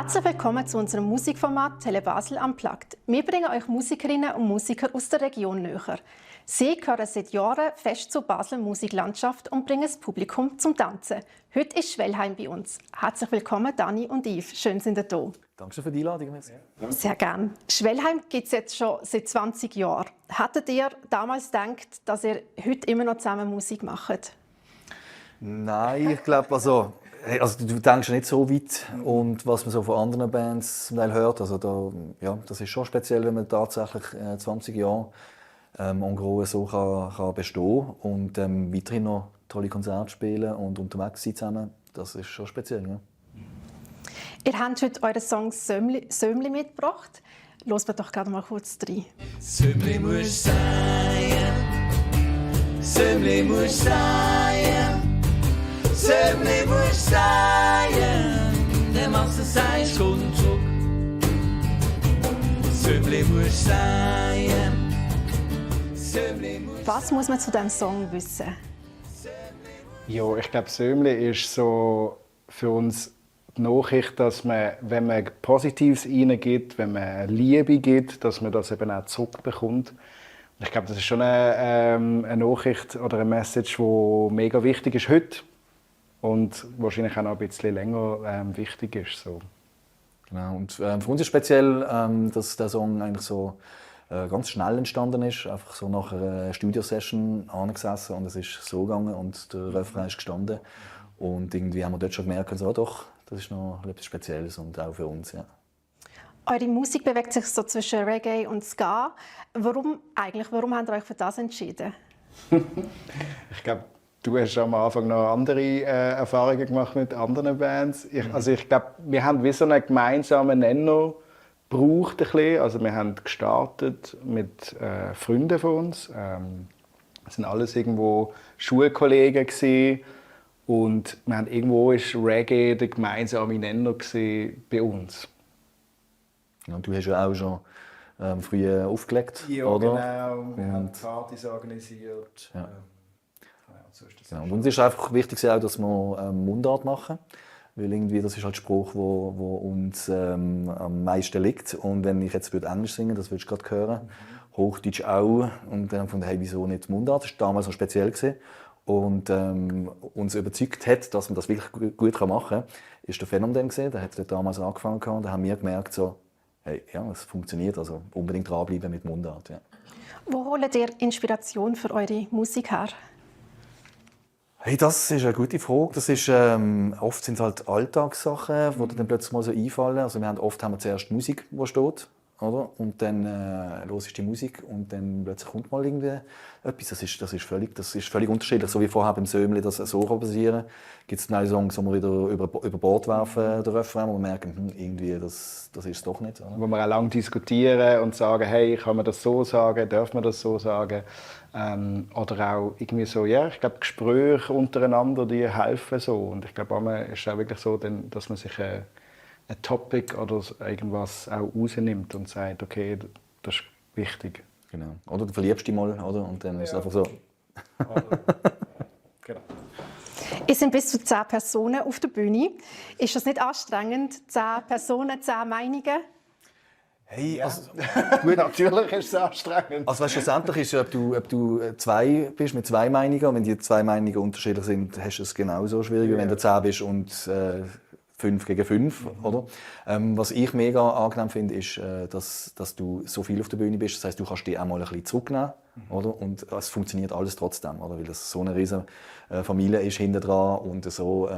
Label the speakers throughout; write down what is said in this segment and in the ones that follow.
Speaker 1: Herzlich willkommen zu unserem Musikformat Tele Basel Unplugged. Wir bringen euch Musikerinnen und Musiker aus der Region näher. Sie gehören seit Jahren fest zur Basler Musiklandschaft und bringen das Publikum zum Tanzen. Heute ist Schwellheim bei uns. Herzlich willkommen, Dani und Yves. Schön, sind ihr da.
Speaker 2: Danke für die Einladung.
Speaker 1: Sehr gerne. Schwellheim gibt es jetzt schon seit 20 Jahren. Hättet ihr damals gedacht, dass ihr heute immer noch zusammen Musik macht?
Speaker 2: Nein, ich glaube, also du denkst ja nicht so weit. Und was man so von anderen Bands zum Teil hört, das ist schon speziell, wenn man tatsächlich 20 Jahre en gros so kann bestehen und weiterhin noch tolle Konzerte spielen und unterwegs sein zusammen. Das ist schon speziell. Ja.
Speaker 1: Ihr habt heute euren Song «Sömli» mitgebracht. Hören wir doch gerade mal kurz rein.
Speaker 3: Sömli muss sein, Sömli muss sein, Sömli muss sein, der Masse sei schon zurück. Sömli muss sein, Sömli muss sein.
Speaker 1: Was muss man zu diesem Song wissen?
Speaker 4: Ja, ich glaube, Sömli ist so für uns die Nachricht, dass man, wenn man Positives reingibt, wenn man Liebe gibt, dass man das eben auch zurückbekommt. Und ich glaube, das ist schon eine Nachricht oder eine Message, die mega wichtig ist heute und wahrscheinlich auch noch ein bisschen länger wichtig ist. So.
Speaker 2: Genau. Und für uns ist speziell, dass der Song eigentlich so ganz schnell entstanden ist, einfach so nach einer Studiosession angesessen und es ist so gegangen und der Refrain ist gestanden und irgendwie haben wir dort schon gemerkt, so, doch, das ist noch etwas Spezielles und auch für uns. Ja.
Speaker 1: Eure Musik bewegt sich so zwischen Reggae und Ska. Warum habt ihr euch für das entschieden?
Speaker 4: Ich glaube, du hast am Anfang noch andere Erfahrungen gemacht mit anderen Bands. Ich glaube, wir haben wie so einen gemeinsamen Nenner gebraucht. Also wir haben gestartet mit Freunden von uns. Es waren alles irgendwo Schulkollegen gewesen. Und wir haben irgendwo ist Reggae der gemeinsame Nenner bei uns.
Speaker 2: Ja, du hast ja auch schon früh aufgelegt,
Speaker 4: ja,
Speaker 2: oder?
Speaker 4: Genau. Wir haben Partys organisiert.
Speaker 2: Ja.
Speaker 4: So ist das.
Speaker 2: Genau. Und uns ist einfach wichtig, auch, dass wir Mundart machen. Weil irgendwie, das ist halt der Spruch, wo uns am meisten liegt. Und wenn ich jetzt Englisch singen würde, das würdest du gerade hören. Hochdeutsch auch. Und dann fand ich, hey, wieso nicht Mundart? Das war damals noch speziell gewesen. Und uns überzeugt hat, dass man das wirklich gut machen kann, ist der Phänomen gesehen. Der hat damals angefangen und da haben wir gemerkt, so, hey, ja, es funktioniert, also unbedingt dranbleiben mit Mundart. Ja.
Speaker 1: Wo holt ihr Inspiration für eure Musik her?
Speaker 2: Hey, das ist eine gute Frage. Das ist, oft sind es halt Alltagssachen, die dir dann plötzlich mal so einfallen. Also oft haben wir zuerst Musik, die steht. Oder? Und dann hörst du die Musik und dann plötzlich kommt mal irgendwie etwas. Das ist völlig unterschiedlich. So wie vorher beim Sömli, das so passieren gibt es neue Songs, die wir wieder über Bord werfen, der Refrain, wo wir merken, irgendwie, das ist es doch nicht. Oder?
Speaker 4: Wo wir auch lange diskutieren und sagen, hey, kann man das so sagen, darf man das so sagen? Oder auch irgendwie so, ja, ich glaube, Gespräche untereinander, die helfen so. Und ich glaube, manchmal ist es auch wirklich so, dass man sich ein Topic oder irgendwas auch rausnimmt und sagt, okay, das ist wichtig.
Speaker 2: Genau. Oder du verliebst dich mal, oder? Und dann ist es einfach so.
Speaker 4: Genau.
Speaker 1: Es sind bis zu 10 Personen auf der Bühne. Ist das nicht anstrengend? 10 Personen, 10 Meinungen?
Speaker 2: Hey,
Speaker 4: Ja. Gut, natürlich ist es anstrengend.
Speaker 2: Also schlussendlich ist es, ob du 2 bist mit 2 Meinungen. Und wenn die 2 Meinungen unterschiedlich sind, hast du es genauso schwierig, ja. Wenn du 10 bist und 5 gegen 5, oder? Was ich mega angenehm finde, ist, dass du so viel auf der Bühne bist. Das heisst, du kannst dich auch mal ein bisschen zurücknehmen, oder? Und es funktioniert alles trotzdem, oder? Weil das so eine riesige Familie ist hinten dran und so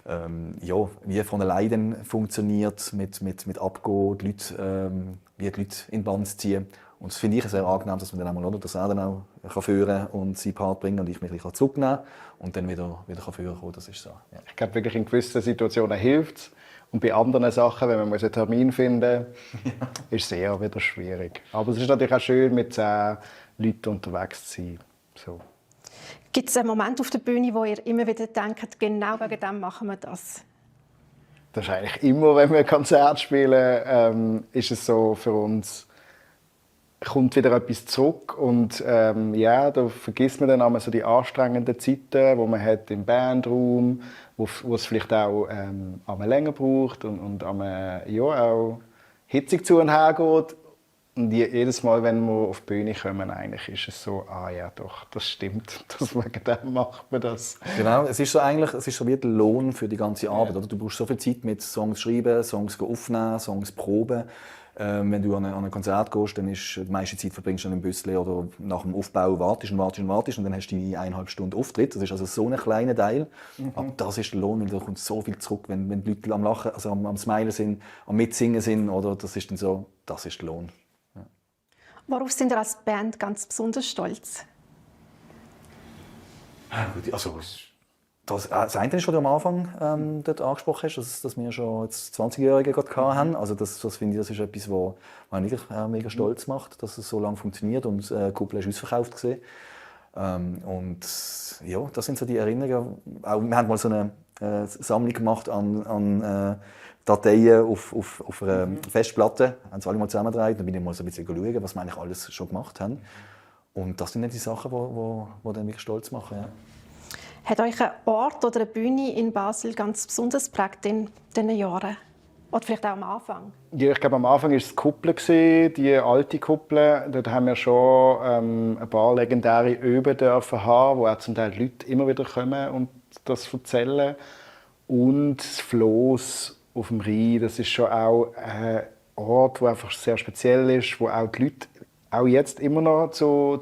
Speaker 2: wie von alleine funktioniert mit Abgehen, die Leute, wie die Leute in die Band zu ziehen. Und das finde ich sehr angenehm, dass man dann einmal, oder, dass er dann auch führen und seinen Part bringen und ich mich ein bisschen zurücknehmen kann und dann wieder führen kann. Das ist so. Ja.
Speaker 4: Ich glaube, wirklich in gewissen Situationen hilft es. Und bei anderen Sachen, wenn man einen Termin finden muss, ist es sehr wieder schwierig. Aber es ist natürlich auch schön, mit 10 Leuten unterwegs zu sein. So.
Speaker 1: Gibt es einen Moment auf der Bühne, wo ihr immer wieder denkt, genau wegen dem machen wir das?
Speaker 4: Das ist eigentlich immer, wenn wir ein Konzert spielen, ist es so für uns, kommt wieder etwas zurück und da vergisst man dann einmal so die anstrengenden Zeiten, wo man hat im Bandraum, wo es vielleicht auch einmal länger braucht und einmal auch hitzig zu und her geht. Und jedes Mal, wenn wir auf die Bühne kommen, eigentlich ist es so, ja doch, das stimmt, wegen dem macht man das.
Speaker 2: Genau, es ist so wie der Lohn für die ganze Arbeit. Oder? Du brauchst so viel Zeit mit Songs schreiben, Songs aufnehmen, Songs proben. Wenn du an ein Konzert gehst, dann ist die meiste Zeit verbringst du dann im Büssli oder nach dem Aufbau wartest und dann hast du die 1,5 Stunden Auftritt. Das ist also so ein kleiner Teil. Aber das ist der Lohn, weil da kommt so viel zurück, wenn die Leute am Lachen, also am Smilen sind, am Mitsingen sind, oder das ist dann so, das ist der Lohn. Ja.
Speaker 1: Worauf sind ihr als Band ganz besonders stolz?
Speaker 2: Also, das eine ist, was du am Anfang dort angesprochen hast, dass wir schon 20-Jährige hatten. Also das finde ich, das ist etwas, was mich wirklich mega stolz macht, dass es so lange funktioniert und die Kuppel ist ausverkauft gesehen. Und ja, das sind so die Erinnerungen. Auch, wir haben mal so eine Sammlung gemacht an Dateien auf einer Festplatte. Haben sie alle mal zusammengetragen. Dann bin ich mal so ein bisschen schauen, was wir eigentlich alles schon gemacht haben. Und das sind die Sachen, die dann mich stolz machen. Ja.
Speaker 1: Hat euch ein Ort oder eine Bühne in Basel ganz besonders geprägt in diesen Jahren? Oder vielleicht auch am Anfang? Ja,
Speaker 4: ich glaube, am Anfang war es die Kuppel, die alte Kuppel. Dort haben wir schon ein paar legendäre Öben dürfen haben, wo auch zum Teil Leute immer wieder kommen und das erzählen. Und das Floß auf dem Rhein, das ist schon auch ein Ort, der einfach sehr speziell ist, wo auch die Leute auch jetzt immer noch zu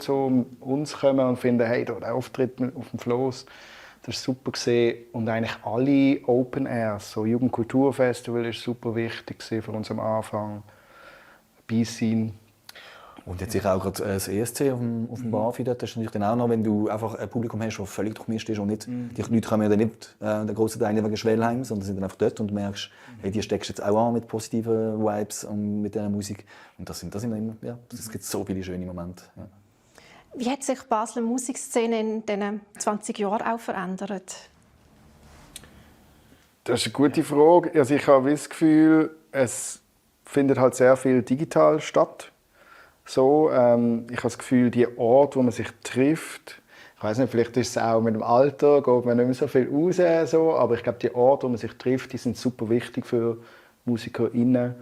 Speaker 4: uns kommen und finden, hey, der Auftritt auf dem Floß, das war super gesehen. Und eigentlich alle Open Airs, so Jugendkulturfestival ist super wichtig für uns am Anfang. Beisein.
Speaker 2: Und jetzt sicher auch gerade das ESC auf dem Bafi, das ist natürlich dann auch noch, wenn du einfach ein Publikum hast, das völlig durchmischt ist und nicht, die Leute kommen ja dann nicht den grossen Teil wegen Schwellheim, sondern sind dann einfach dort und du merkst, hey, die steckst jetzt auch an mit positiven Vibes und mit dieser Musik. Und das gibt so viele schöne Momente. Ja.
Speaker 1: Wie hat sich die Basler Musikszene in diesen 20 Jahren auch verändert?
Speaker 4: Das ist eine gute Frage. Also ich habe das Gefühl, es findet halt sehr viel digital statt. So, ich habe das Gefühl, die Orte, wo man sich trifft, ich weiß nicht, vielleicht ist es auch mit dem Alter, geht man nicht mehr so viel raus, so, aber ich glaube, die Orte, wo man sich trifft, die sind super wichtig für MusikerInnen.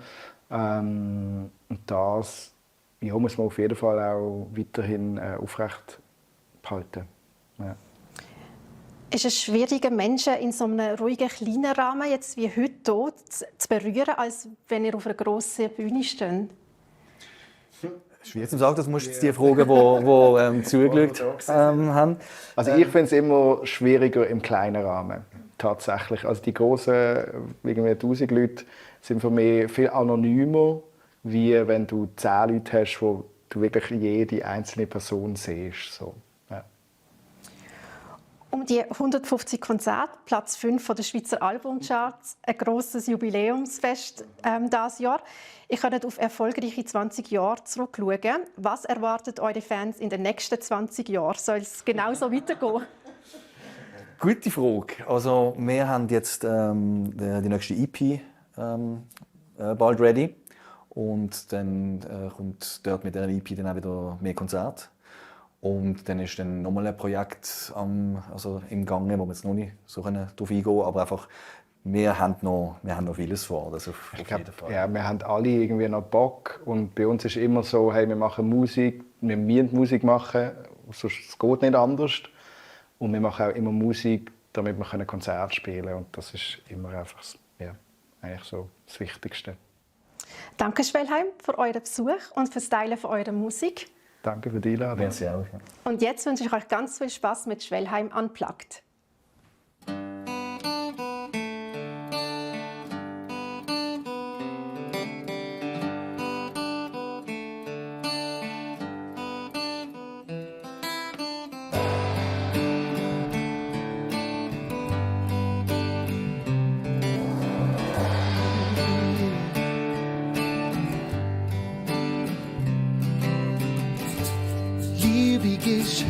Speaker 4: Und das muss man auf jeden Fall auch weiterhin aufrecht behalten. Ja.
Speaker 1: Ist es schwieriger, Menschen in so einem ruhigen, kleinen Rahmen jetzt wie heute hier zu berühren, als wenn ihr auf einer grossen Bühne steht?
Speaker 2: Schwierig zu sagen, das musst du jetzt die fragen, die zugeschaut haben.
Speaker 4: Also ich finde es immer schwieriger im kleinen Rahmen, tatsächlich. Also die grossen, irgendwie 1000 Leute, sind für mich viel anonymer, wie wenn du 10 Leute hast, wo du wirklich jede einzelne Person siehst. So. Ja.
Speaker 1: Um die 150 Konzerte, Platz 5 der Schweizer Albumcharts, ein grosses Jubiläumsfest dieses Jahr. Ihr könnt auf erfolgreiche 20 Jahre zurückschauen. Was erwartet eure Fans in den nächsten 20 Jahren? Soll es genauso weitergehen?
Speaker 2: Gute Frage. Also, wir haben jetzt die nächste EP bald ready. Und dann kommt dort mit dieser EP dann auch wieder mehr Konzerte. Und dann ist dann nochmal ein Projekt im Gange, wo wir jetzt noch nicht so drauf eingehen können. Aber einfach, wir haben noch vieles vor. Das auf jeden Fall.
Speaker 4: Ja, wir haben alle irgendwie noch Bock. Und bei uns ist immer so, hey, wir machen Musik, wir müssen Musik machen, sonst es geht nicht anders. Und wir machen auch immer Musik, damit wir Konzerte spielen können. Und das ist immer einfach eigentlich so das Wichtigste.
Speaker 1: Danke, Schwellheim, für euren Besuch und fürs Teilen von eurer Musik.
Speaker 4: Danke für die Einladung.
Speaker 2: Merci auch.
Speaker 1: Und jetzt wünsche ich euch ganz viel Spaß mit Schwellheim Unplugged.
Speaker 3: Liebe gehst,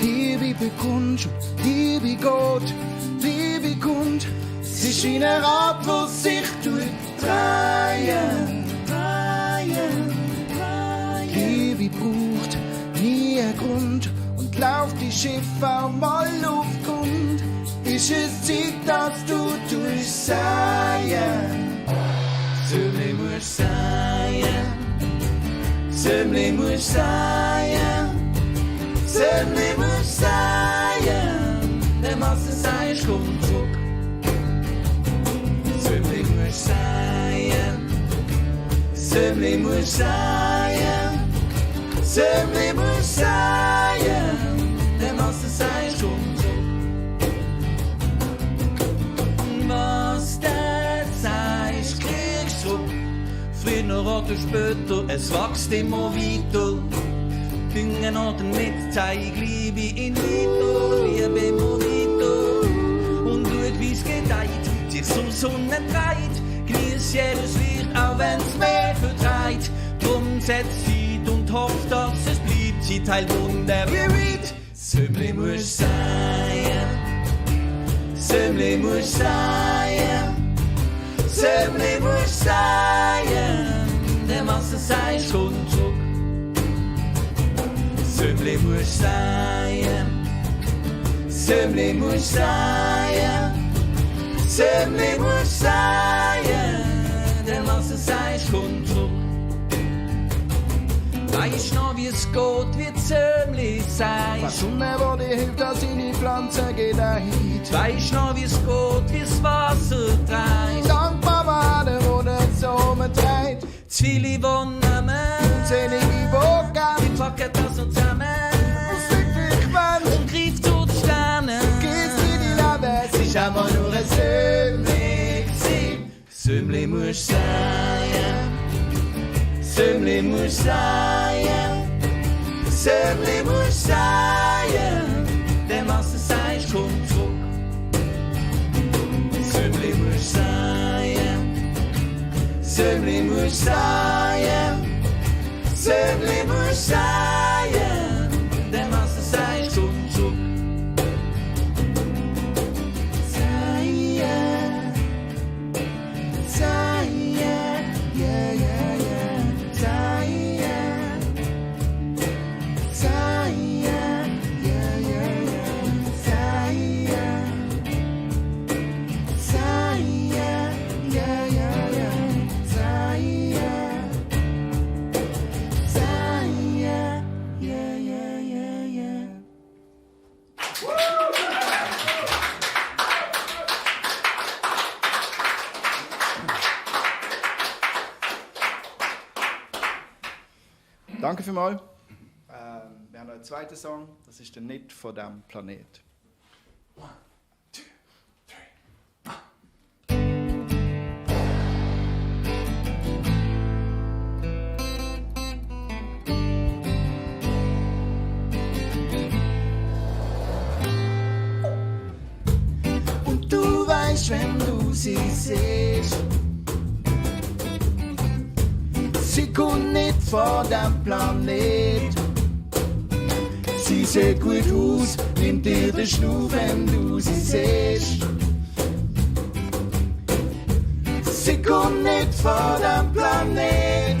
Speaker 3: Liebe bekommst, Liebe geht, Liebe kommt. Es ist wie ein Rad, das sich drehen. Liebe Grund und lauft die Schiffe auch mal aufgrund. Ist es Zeit, dass du durchsehen? Sömli muss sein, Sömli muss sein, Sömli muss sein, der Masse sei kommt zurück. Sömli muss sein, Sömli muss sein, Sömli muss sein, der Masse sei kommt zurück. Was der sagst, kriegst du früher oder später, es wächst immer weiter. Finger oder nicht, zeig Liebe in Vito, Liebe immer weiter. Und schau, wie's gedeiht, sich zur Sonne treibt. Genieß jedes Licht, auch wenn's mehr vertreibt. Drum setz Zeit und hofft, dass es bleibt. Sie teilt Wunder wie Reed. Sömli muss sein, Sömli muss sein, Sömli muss sein, der Masse sei schon zurück. Sömli muss sein, Sömli muss sein, Sömli muss sein, der Masse sei schon zurück. Weisst noch, wie es geht, wie Sömli sei.
Speaker 4: Was Sonne, wo dir hilft, dass seine Pflanze gedeiht.
Speaker 3: Weisst noch, wie es geht, wie das Wasser treibt.
Speaker 4: Dankbar war der, wo der Sommer treibt.
Speaker 3: Zu viele Wonnen,
Speaker 4: Unzählige Wogen,
Speaker 3: die packen das so zusammen.
Speaker 4: was wirklich wenn,
Speaker 3: Und greift zu den Sternen.
Speaker 4: gehst in die Leben.
Speaker 3: Es ist aber nur ein Sömli gewesen. Sömli muss sein, Sömli muss sein, Sömli muss sein, der Masse sei kommt zurück. Sömli muss sein, Sömli muss sein, Sömli muss sein, der Masse sei kommt zurück.
Speaker 4: Danke vielmals. Wir haben noch einen zweiten Song, das ist der Nicht von diesem Planet.
Speaker 3: Und du weißt, wenn du sie siehst, sie kommt nicht von dem Planet. Sie sieht gut aus, nimmt dir den Schnur, wenn du sie siehst. Sie kommt nicht von dem Planet.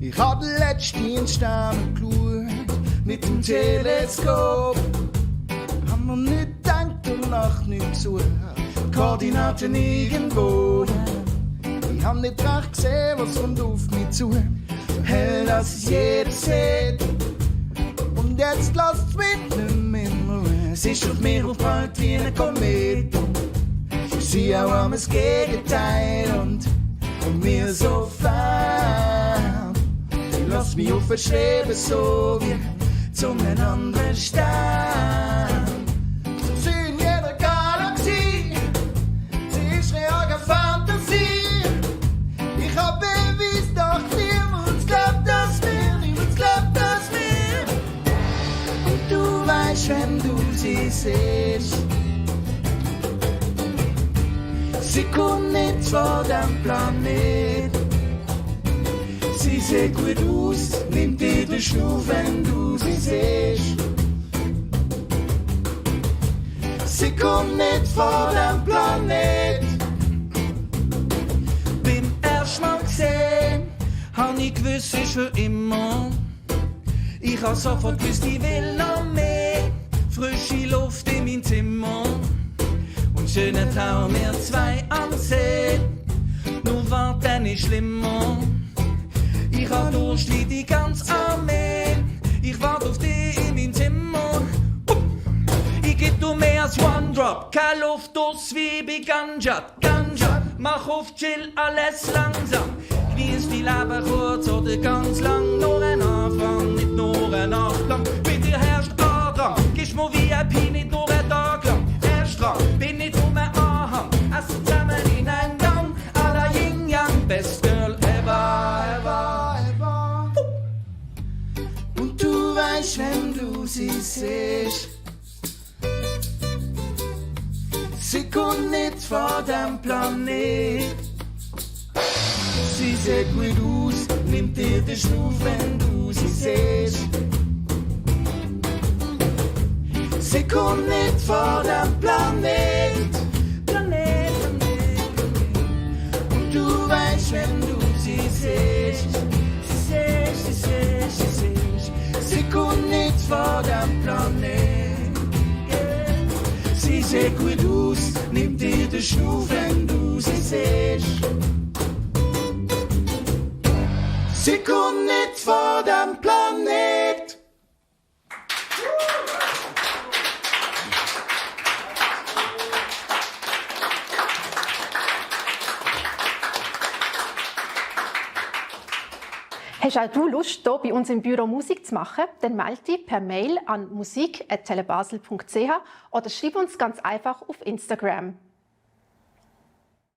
Speaker 4: Ich habe letztens Sterne geschaut mit dem Teleskop. Haben wir nicht gedacht und nach nicht gesucht. Koordinaten irgendwo. Ich hab nicht recht gesehen, was kommt auf mich zu. Hell, dass es jeder sieht. Und jetzt lasst es mit nicht mehr in Ruhe.
Speaker 3: Sie ist auf mir aufgeprallt wie ein Komet. Sie auch am das Gegenteil und mir so fern. Lass mich aufschweben, so wie zu einem anderen Stern.
Speaker 4: Sie in jeder Galaxie, sie ist real keine Fantasie. Ich hab Beweis, doch niemand glaubt das mir, niemand glaubt das mir.
Speaker 3: Und du weißt, wenn du sie siehst, sie kommt nicht von dem Planet. Sie sieht gut aus, nimmt dir den Schnur, wenn du sie siehst. Sie kommt nicht von dem Planet. Beim ersten Mal gesehen, hab ich gewusst, ist für immer. Ich hab sofort gewusst, ich will noch mehr. Frische Luft in mein Zimmer. Und schönen Traum, wir zwei am See. Nur wart, dann ist schlimmer. Ich hab Durst wie die ganze Armee. Ich wart auf dich in mein Zimmer. Ich geb du mehr als One Drop. Keine Luft aus wie bei Ganja. Ganja, mach auf Chill, alles langsam. Genieß die Leben kurz oder ganz lang. Nur ein Anfang, nicht nur eine Nacht lang. Bei dir herrscht Andrang. Gibst mir VIP, nicht nur einen Tag lang. Erst dran, bin nicht um ein Anhang. Essen zusammen in einen Gang. À la Yin Yang, best girl ever, ever, ever. Und du weißt, wenn du sie siehst, sie kommt nicht von dem Planet. Sie sieht gut aus, nimmt dir den Schnuff, wenn du sie siehst. Sie kommt nicht von dem Planet. Planet, Planet, Planet. Und du weißt, wenn du sie siehst, sie kommt nicht von dem Planet. Sie sieht gut aus, nimmt dir den Schnuff, wenn du sie siehst. Sie kommt nicht von dem Planet.
Speaker 1: Hast auch du Lust, hier bei uns im Büro Musik zu machen? Dann melde dich per Mail an musik@telebasel.ch oder schreib uns ganz einfach auf Instagram.